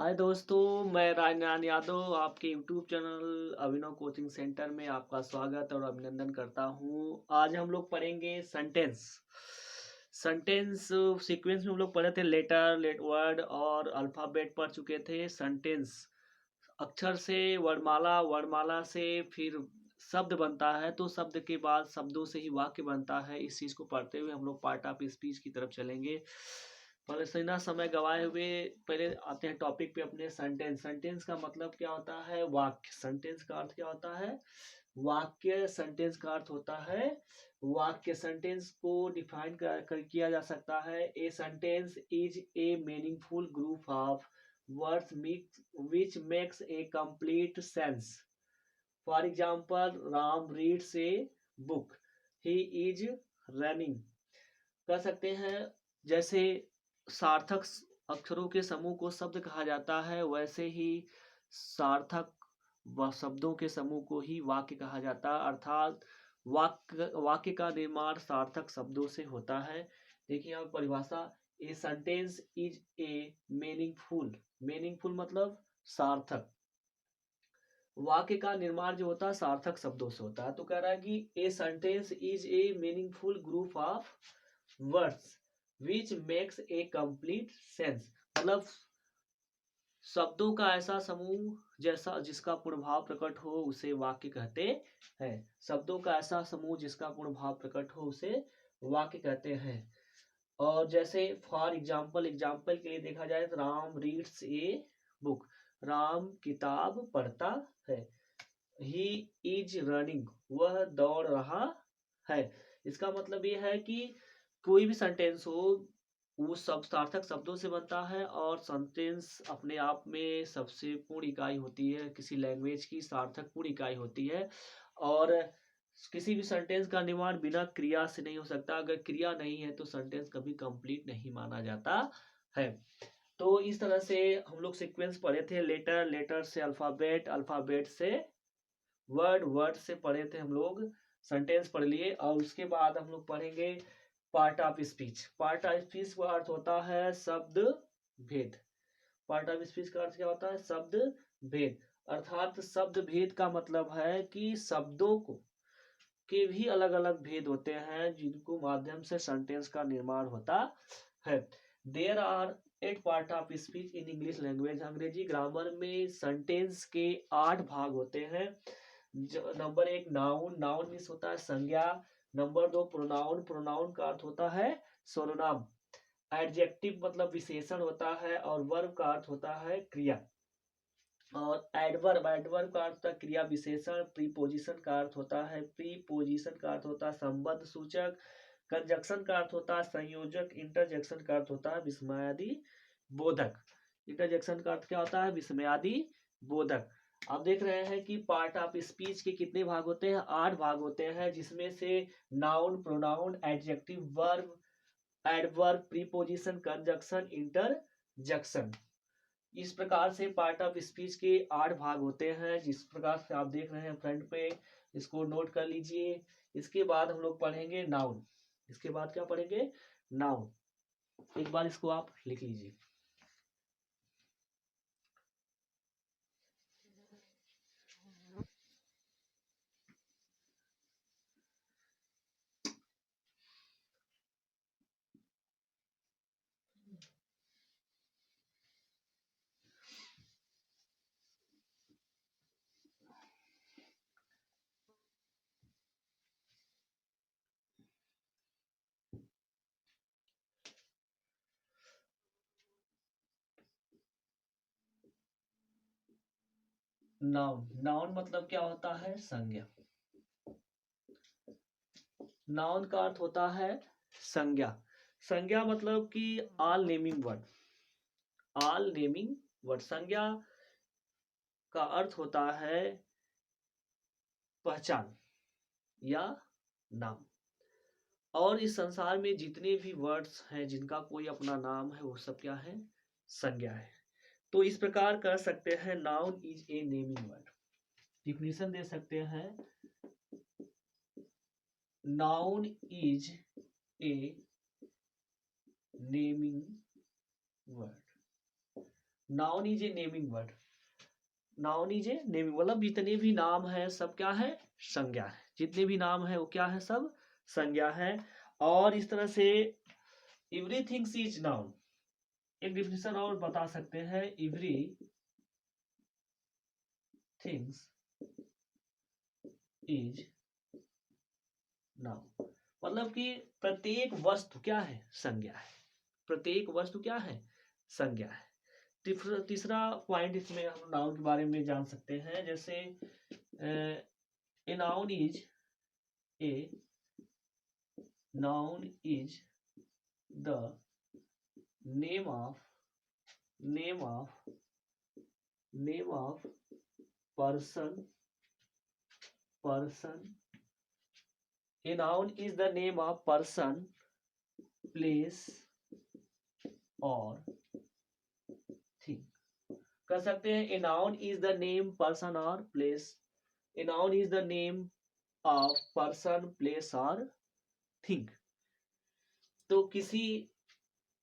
हाय दोस्तों, मैं राजनारायण यादव आपके यूट्यूब चैनल अभिनव कोचिंग सेंटर में आपका स्वागत और अभिनंदन करता हूँ। आज हम लोग पढ़ेंगे सेंटेंस। सेंटेंस सीक्वेंस में हम लोग पढ़े थे लेट वर्ड और अल्फ़ाबेट पढ़ चुके थे। सेंटेंस अक्षर से वर्णमाला, वर्णमाला से फिर शब्द बनता है, तो शब्द के बाद शब्दों से ही वाक्य बनता है। इस चीज़ को पढ़ते हुए हम लोग पार्ट ऑफ स्पीच की तरफ चलेंगे। पहले से ना समय गवाए हुए पहले आते हैं टॉपिक पे अपने। सेंटेंस। सेंटेंस का मतलब क्या होता है? वाक्य। सेंटेंस का अर्थ क्या होता है? वाक्य। सेंटेंस का अर्थ होता है वाक्य। सेंटेंस को डिफाइन किया जा सकता है। A sentence is a meaningful group of words which makes a complete sense. For example, Ram reads a book. He is running. कह सकते हैं जैसे सार्थक अक्षरों के समूह को शब्द कहा जाता है, वैसे ही सार्थक व शब्दों के समूह को ही वाक्य कहा जाता है। अर्थात वाक्य का निर्माण सार्थक शब्दों से होता है। देखिए यहाँ परिभाषा, a sentence is a meaningful. Meaningful मतलब सार्थक। वाक्य का निर्माण जो होता है सार्थक शब्दों से होता है। तो कह रहा है कि a sentence is a meaningful group of words which makes a complete sense. मतलब शब्दों का ऐसा समूह जैसा जिसका पूर्ण भाव प्रकट हो उसे वाक्य कहते हैं। शब्दों का ऐसा समूह जिसका पूर्ण भाव प्रकट हो उसे वाक्य कहते हैं। और जैसे फॉर एग्जाम्पल, एग्जाम्पल के लिए देखा जाए तो Ram reads a book. Ram किताब पढ़ता है। ही इज रनिंग, वह दौड़ रहा है। इसका मतलब ये है कि कोई भी सेंटेंस हो वो सब सार्थक शब्दों से बनता है। और सेंटेंस अपने आप में सबसे पूर्ण इकाई होती है, किसी लैंग्वेज की सार्थक पूर्ण इकाई होती है। और किसी भी सेंटेंस का निर्माण बिना क्रिया से नहीं हो सकता। अगर क्रिया नहीं है तो सेंटेंस कभी कंप्लीट नहीं माना जाता है। तो इस तरह से हम लोग सीक्वेंस पढ़े थे। लेटर, लेटर से अल्फाबेट, अल्फाबेट से वर्ड, वर्ड से पढ़े थे हम लोग। सेंटेंस पढ़ लिए। और उसके बाद हम लोग पढ़ेंगे part of speech. Part of speech का अर्थ होता है शब्द भेद। पार्ट ऑफ स्पीच का अर्थ क्या होता है? शब्द भेद। अर्थात शब्द भेद का मतलब है कि शब्दों को के भी अलग अलग भेद होते हैं जिनको माध्यम से सेंटेंस का निर्माण होता है। There are 8 part of speech in English language. अंग्रेजी ग्रामर में सेंटेंस के 8 भाग होते हैं। Number 1 noun. नाउन मीन्स होता है संज्ञा। Number 2 pronoun. प्रोनाउन का अर्थ होता है सर्वनाम। एडजेक्टिव मतलब विशेषण होता है। और वर्ब का अर्थ होता है क्रिया। और एडवर्ब, एडवर्ब का अर्थ होता है क्रिया विशेषण। प्रीपोजिशन का अर्थ होता है प्रीपोजिशन का अर्थ होता है संबंध सूचक। कंजक्शन का अर्थ होता है संयोजक। इंटरजेक्शन का अर्थ होता है विस्मयादि बोधक। इंटरजेक्शन का अर्थ क्या होता है? विस्मयादि बोधक। आप देख रहे हैं कि पार्ट ऑफ स्पीच के कितने भाग होते हैं? 8 भाग होते हैं, जिसमें से noun, pronoun, adjective, verb, adverb, preposition, conjunction, interjection. इस प्रकार से पार्ट ऑफ स्पीच के 8 भाग होते हैं, जिस प्रकार से आप देख रहे हैं फ्रंट पे। इसको नोट कर लीजिए। इसके बाद हम लोग पढ़ेंगे नाउन। इसके बाद क्या पढ़ेंगे? नाउन। एक बार इसको आप लिख लीजिए। नाउन। नाउन मतलब क्या होता है? संज्ञा। नाउन का अर्थ होता है संज्ञा। संज्ञा मतलब कि all naming word. All naming word. संज्ञा का अर्थ होता है पहचान या नाम। और इस संसार में जितने भी वर्ड्स हैं जिनका कोई अपना नाम है वो सब क्या है? संज्ञा है। तो इस प्रकार कर सकते हैं noun is a naming word. Definition दे सकते हैं noun is a naming word. Noun is a naming word, noun is a naming मतलब जितने भी नाम है सब क्या है, संज्ञा है। जितने भी नाम है वो क्या है, सब संज्ञा है। और इस तरह से एवरीथिंग्स इज नाउन, एक डिफिनेशन और बता सकते हैं, एवरी थिंग्स इज नाउन, मतलब कि प्रत्येक वस्तु क्या है, संज्ञा है। प्रत्येक वस्तु क्या है, संज्ञा है। तीसरा पॉइंट इसमें हम नाउन के बारे में जान सकते हैं, जैसे a noun is a noun is the name of name of name of person person a noun is the name of person, place और थिंग। कर सकते हैं a noun is the name person और place, a noun is the name of person place और thing. तो किसी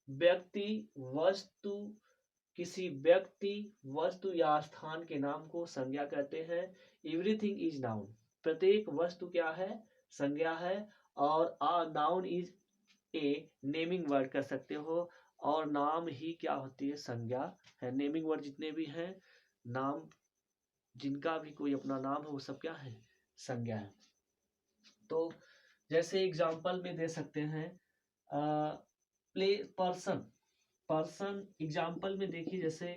व्यक्ति वस्तु किसी व्यक्ति वस्तु या स्थान के नाम को संज्ञा कहते हैं। एवरीथिंग इज नाउन, प्रत्येक वस्तु क्या है, संज्ञा है। और noun is a naming word कर सकते हो, और नाम ही क्या होती है, संज्ञा है। नेमिंग वर्ड जितने भी हैं, नाम जिनका भी कोई अपना नाम है वो सब क्या है, संज्ञा है। तो जैसे एग्जांपल में दे सकते हैं प्ले पर्सन, पर्सन एग्जांपल में देखिए, जैसे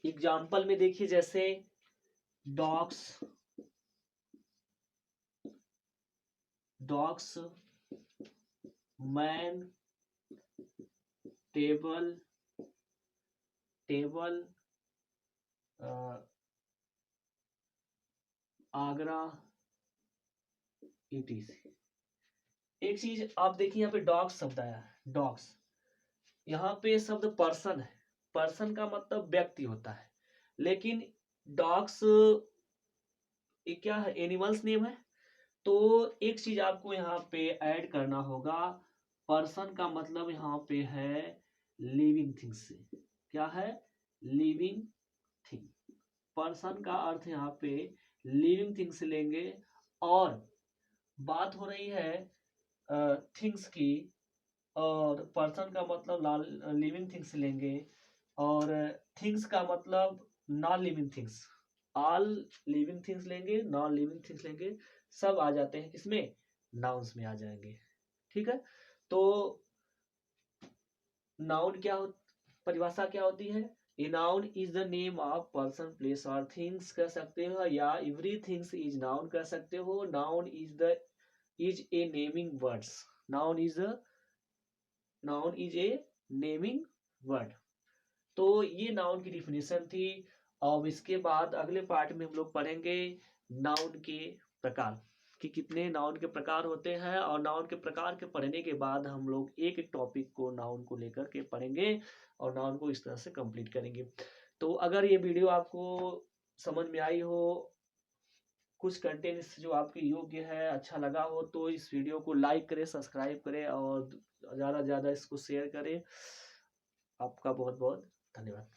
एग्जाम्पल में देखिए, जैसे dogs dogs man, table table Agra, ETC। एक चीज आप देखिए, यहाँ पे डॉग्स शब्द आया है, डॉग्स, यहाँ पे शब्द पर्सन है। पर्सन का मतलब व्यक्ति होता है, लेकिन डॉग्स ये क्या है, एनिमल्स नेम है। तो एक चीज आपको यहाँ पे ऐड करना होगा, पर्सन का मतलब यहाँ पे है लिविंग थिंग्स से, क्या है, लिविंग थिंग। पर्सन का अर्थ यहाँ पे लिविंग थिंग्स लेंगे, और बात हो रही है थिंग्स की, और पर्सन का मतलब लिविंग थिंग्स लेंगे, और थिंग्स का मतलब non living things. All living things लेंगे, नॉन लिविंग थिंग्स लेंगे, सब आ जाते हैं किसमें, नाउन्स में आ जाएंगे। ठीक है। तो नाउन क्या परिभाषा क्या होती है, ए noun is the name of person place और थिंग्स कह सकते हो, या एवरी थिंग्स इज नाउन कह सकते हो। Noun is a naming words, noun is a naming word. तो ये नाउन की डिफिनेशन थी। अब इसके बाद अगले पार्ट में हम लोग पढ़ेंगे नाउन के प्रकार, कि कितने नाउन के प्रकार होते हैं, और नाउन के प्रकार के पढ़ने के बाद हम लोग एक एक टॉपिक को नाउन को लेकर के पढ़ेंगे, और नाउन को इस तरह से कंप्लीट करेंगे। तो अगर ये वीडियो आपको समझ में आई हो, कुछ कंटेंट जो आपके योग्य है, अच्छा लगा हो, तो इस वीडियो को लाइक करें, सब्सक्राइब करें, और ज़्यादा से ज़्यादा इसको शेयर करें। आपका बहुत बहुत धन्यवाद।